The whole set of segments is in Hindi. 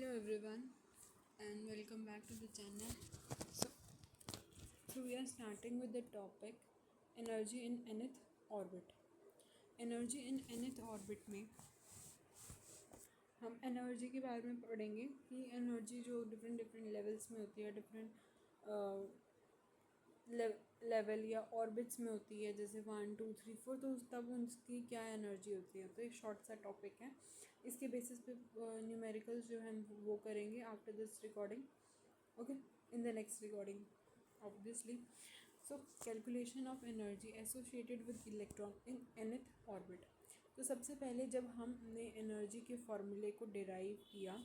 Hello everyone and welcome back to the channel. So we are starting with the topic energy in nth orbit. Energy in nth orbit में हम एनर्जी के बारे में पढ़ेंगे कि एनर्जी जो डिफरेंट लेवल्स में होती है, डिफरेंट लेवल या ऑर्बिट्स में होती है, जैसे 1 2 3 4, तो तब उनकी क्या एनर्जी होती है। तो एक शॉर्ट सा टॉपिक है, इसके बेसिस पे न्यूमेरिकल्स जो हम वो करेंगे after this recording, okay, in the next recording obviously. So calculation of energy associated with electron in nth orbit. तो सबसे पहले जब हमने एनर्जी के फॉर्मूले को डिराइव किया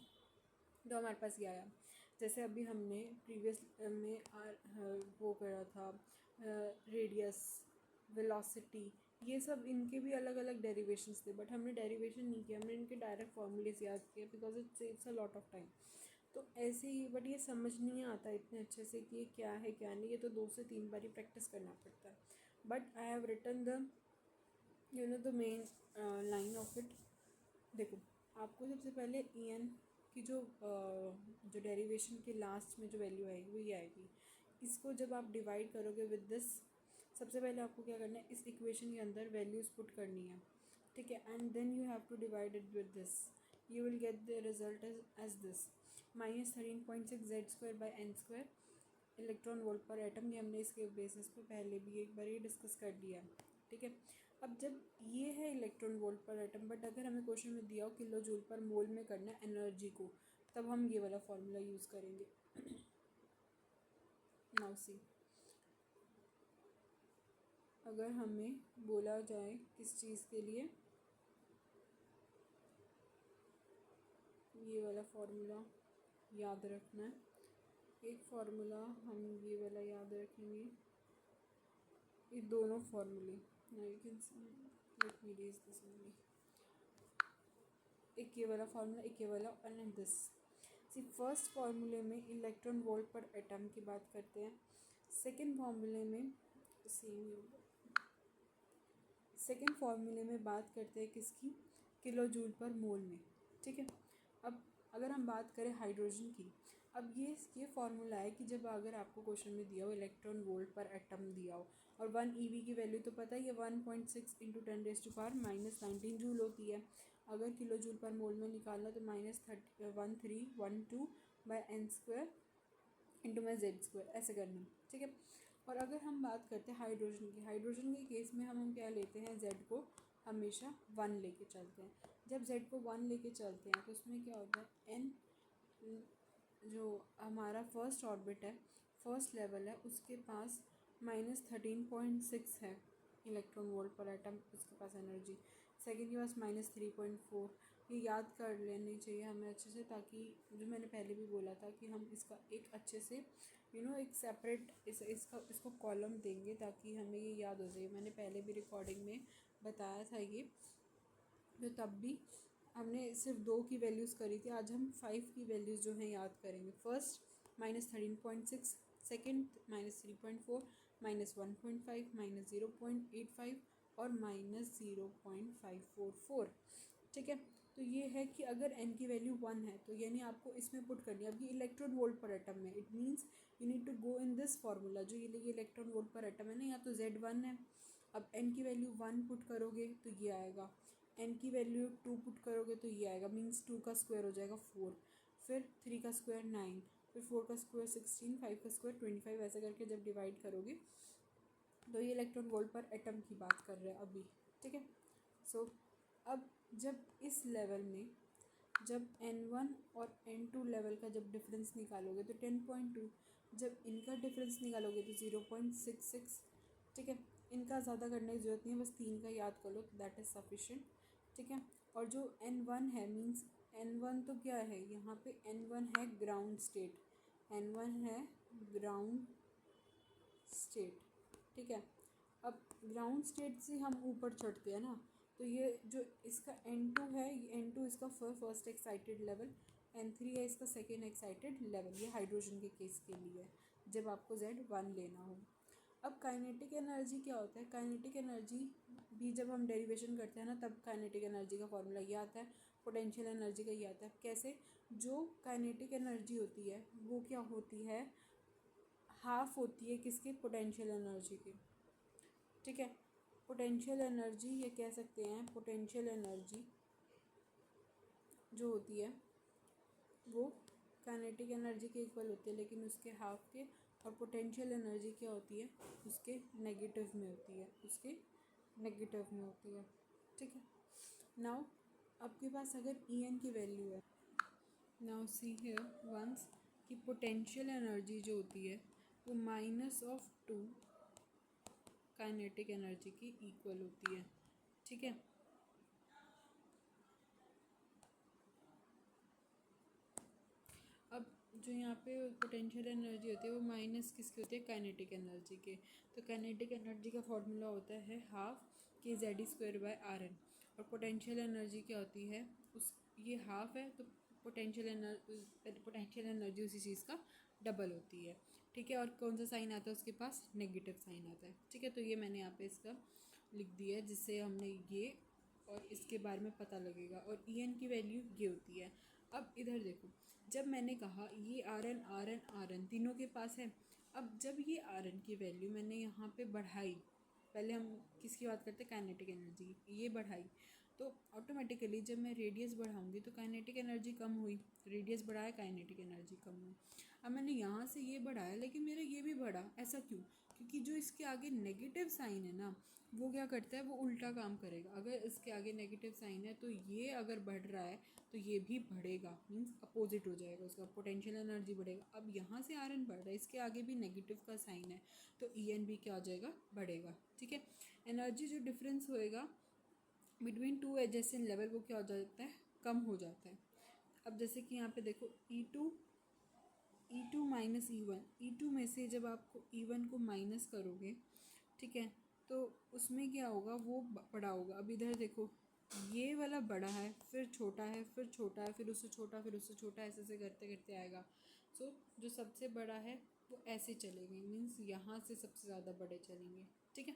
तो हमारे पास ये आया, जैसे अभी हमने प्रीवियस में वो करा था, रेडियस, वेलोसिटी, ये सब इनके भी अलग अलग डेरिवेशंस थे, बट हमने डेरिवेशन नहीं किया, हमने इनके डायरेक्ट फॉर्मूलेस याद किए because it saves a lot of time. तो ऐसे ही, बट ये समझ नहीं आता इतने अच्छे से कि ये क्या है क्या नहीं, ये तो 2 से 3 बार प्रैक्टिस करना पड़ता है। But I have written the main line of it. देखो, आपको सबसे पहले EN की जो डेरिवेशन के लास्ट में जो वैल्यू आएगी वो ये आएगी। इसको जब आप डिवाइड करोगे विद दिस, सबसे पहले आपको क्या करना है, इस इक्वेशन के अंदर वैल्यूज़ पुट करनी है, ठीक है, and then you have to divide it with this, you will get the result as this -13.6 Z²/n² electron volt per atom. ये हमने इसके बेसिस पे पहले भी एक बार ही डिस्कस कर लिया है, ठीक है। अब जब ये है electron volt per atom, but अगर हमें क्वेश्चन में दिया हो किलो जूल पर मोल में करना है एनर्जी को, तब हम ये वाला फॉर्मूला यूज़ करेंगे। नाउ सी, अगर हमें बोला जाए किस चीज़ के लिए, ये वाला फॉर्मूला याद रखना है। एक फार्मूला हम ये वाला याद रखेंगे, ये दोनों फार्मूले, let me raise this only, एक ये वाला फार्मूला, एक ये वाला, एंड दिस। सी, फर्स्ट फार्मूले में इलेक्ट्रॉन वोल्ट पर एटम की बात करते हैं, सेकंड फार्मूले में सेकंड फार्मूले में बात करते हैं किसकी, किलो जूल पर मोल में, ठीक है। अब अगर हम बात करें हाइड्रोजन की, अब ये फार्मूला है कि जब अगर आपको क्वेश्चन में दिया हो इलेक्ट्रॉन वोल्ट पर एटम दिया हो और 1 EV की वैल्यू तो पता ही है 1.6 × 10⁻⁻19 जूल होती है। अगर किलो जूल पर मोल में निकालना तो -1312/n² × Z², ऐसे करना, ठीक है। और अगर हम बात करते हैं हाइड्रोजन की, हाइड्रोजन के केस में हम क्या लेते हैं, Z को हमेशा 1 लेके चलते हैं। जब Z को 1 लेके चलते हैं तो उसमें क्या होता है, N जो हमारा फर्स्ट ऑर्बिट है, फर्स्ट लेवल है, उसके पास -13.6 है इलेक्ट्रॉन वोल्ट पर एटम, उसके पास एनर्जी। सेकेंड के पास -3.4। ये याद कर लेनी चाहिए हमें अच्छे से, ताकि जो मैंने पहले भी बोला था कि हम इसका एक अच्छे से एक सेपरेट इसको कॉलम देंगे ताकि हमें ये याद हो जाए। मैंने पहले भी रिकॉर्डिंग में बताया था ये, तो तब भी हमने सिर्फ 2 की वैल्यूज़ करी थी, आज हम 5 की वैल्यूज़ जो हैं याद करेंगे। फर्स्ट -13.6, सेकेंड -3.4, -1.5, -0.85 और -0.544, ठीक है। तो ये है कि अगर n की वैल्यू 1 है तो यानी आपको इसमें पुट करनी है। अब ये इलेक्ट्रॉन वोल्ट पर एटम में, it means you need to go in this formula, जो ये इलेक्ट्रॉन वोल्ट पर एटम है ना, या तो Z1 है। अब n की वैल्यू 1 पुट करोगे तो ये आएगा, n की वैल्यू 2 पुट करोगे तो ये आएगा, मीन्स 2 का स्क्वायर हो जाएगा 4, फिर 3 का स्क्वायर 9, फिर 4 का स्क्वायर 16, 5 का स्क्वायर 25, ऐसे करके जब डिवाइड करोगे तो ये इलेक्ट्रॉन वोल्ट पर एटम की बात कर रहे हैं अभी, ठीक है। सो अब जब इस लेवल में जब N1 और N2 लेवल का जब डिफरेंस निकालोगे तो 10.2, जब इनका डिफरेंस निकालोगे तो 0.66, ठीक है। इनका ज़्यादा करने की ज़रूरत नहीं है, बस 3 का याद कर लो, दैट इज़ सफिशिएंट, ठीक है। और जो N1 है, मीन्स N1 तो क्या है, यहाँ पे N1 है ग्राउंड स्टेट, N1 है ग्राउंड स्टेट, ठीक है। अब ग्राउंड स्टेट से हम ऊपर चढ़ते हैं ना, तो ये जो इसका N2 है, ये N2 इसका फर्स्ट एक्साइटेड लेवल, N3 है इसका सेकेंड एक्साइटेड लेवल। ये हाइड्रोजन के केस के लिए है जब आपको Z1 लेना हो। अब काइनेटिक एनर्जी क्या होता है, काइनेटिक एनर्जी भी जब हम डेरिवेशन करते हैं ना, तब काइनेटिक एनर्जी का फॉर्मूला ये आता है पोटेंशियल एनर्जी का ये आता है। कैसे? जो काइनेटिक एनर्जी होती है वो क्या होती है, हाफ होती है किसके, पोटेंशियल एनर्जी की। ठीक है, पोटेंशियल एनर्जी ये कह सकते हैं, पोटेंशियल एनर्जी जो होती है वो काइनेटिक एनर्जी के इक्वल होती है, लेकिन उसके हाफ के। और पोटेंशियल एनर्जी क्या होती है, उसके नेगेटिव में होती है, उसके नेगेटिव में होती है। ठीक है, नाउ आपके पास अगर En की वैल्यू है, नाउ सी हियर वंस कि पोटेंशियल एनर्जी जो होती है वो -2 काइनेटिक एनर्जी की इक्वल होती है। ठीक है, अब जो यहाँ पे पोटेंशियल एनर्जी होती है वो माइनस किसकी होती है, काइनेटिक एनर्जी के। तो काइनेटिक एनर्जी का फॉर्मूला होता है हाफ kZ²/Rn। और पोटेंशियल एनर्जी क्या होती है, उस ये हाफ है तो पोटेंशियल एनर्जी उसी चीज़ का डबल होती है। ठीक है, और कौन सा साइन आता है उसके पास, नेगेटिव साइन आता है। ठीक है, तो ये मैंने यहाँ पे इसका लिख दिया है, जिससे हमने ये और इसके बारे में पता लगेगा। और En की वैल्यू ये होती है। अब इधर देखो, जब मैंने कहा ये Rn तीनों के पास है। अब जब ये Rn की वैल्यू मैंने यहाँ पे बढ़ाई, पहले हम किसकी बात करते हैं, काइनेटिक एनर्जी की, ये बढ़ाई तो ऑटोमेटिकली जब मैं रेडियस बढ़ाऊंगी तो काइनेटिक एनर्जी कम हुई, रेडियस बढ़ाया काइनेटिक एनर्जी कम हुई। अब मैंने यहाँ से ये बढ़ाया लेकिन मेरा ये भी बढ़ा, ऐसा क्यों? क्योंकि जो इसके आगे नेगेटिव साइन है ना, वो क्या करता है, वो उल्टा काम करेगा। अगर इसके आगे नेगेटिव साइन है तो ये अगर बढ़ रहा है तो ये भी बढ़ेगा, मीन्स अपोजिट हो जाएगा, उसका पोटेंशियल एनर्जी बढ़ेगा। अब यहाँ से Rn बढ़ रहा है, इसके आगे भी नेगेटिव का साइन है तो En भी क्या हो जाएगा, बढ़ेगा। ठीक है, एनर्जी जो डिफरेंस होएगा बिटवीन टू एडजेसेंट लेवल वो क्या हो जाता है, कम हो जाता है। अब जैसे कि यहाँ पे देखो E2 माइनस E1 में से जब आपको E1 को माइनस करोगे, ठीक है, तो उसमें क्या होगा, वो बड़ा होगा। अब इधर देखो, ये वाला बड़ा है, फिर छोटा है, फिर छोटा है, फिर उससे छोटा, फिर उससे छोटा, ऐसे ऐसे करते करते आएगा। सो जो सबसे बड़ा है वो ऐसे चलेंगे, मीन्स यहाँ से सबसे ज़्यादा बड़े चलेंगे। ठीक है,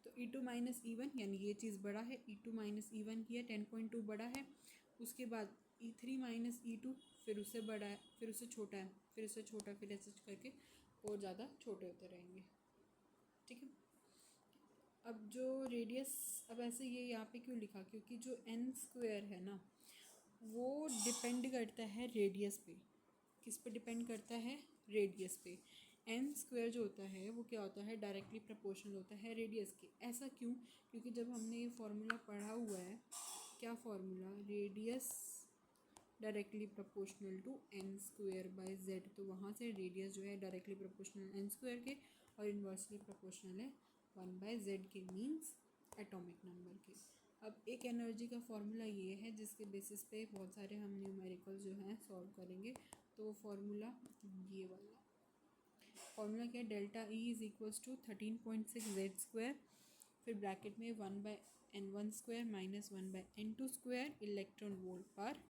तो E2 माइनस E1 यानी ये चीज़ बड़ा है, E2 माइनस E1 की है 10.2 बड़ा है। उसके बाद E3 माइनस E2 फिर उससे बड़ा है, फिर उससे छोटा है, फिर उससे छोटा, फिर ऐसे करके और ज़्यादा छोटे होते रहेंगे। ठीक है, अब जो रेडियस, अब ऐसे ये यहाँ पे क्यों लिखा, क्योंकि जो n² है ना वो डिपेंड करता है रेडियस पे। किस पे डिपेंड करता है, रेडियस पे। n² जो होता है वो क्या होता है, डायरेक्टली प्रोपोर्शनल होता है रेडियस के। ऐसा क्यों? क्योंकि जब हमने ये फॉर्मूला पढ़ा हुआ है, क्या formula, radius directly proportional to n²/z, तो वहाँ से रेडियस जो है डायरेक्टली प्रोपोर्शनल n² के और इन्वर्सली प्रोपोर्शनल है 1/z के, मीन्स एटॉमिक नंबर के। अब एक एनर्जी का फॉर्मूला ये है जिसके बेसिस पे बहुत सारे हम न्यूमेरिकल जो हैं सॉल्व करेंगे। तो वो फॉर्मूला ये वाला फॉर्मूला क्या है, delta E is equals to 13.6z², फिर ब्रैकेट में 1/n1² minus 1/n2² electron volt पर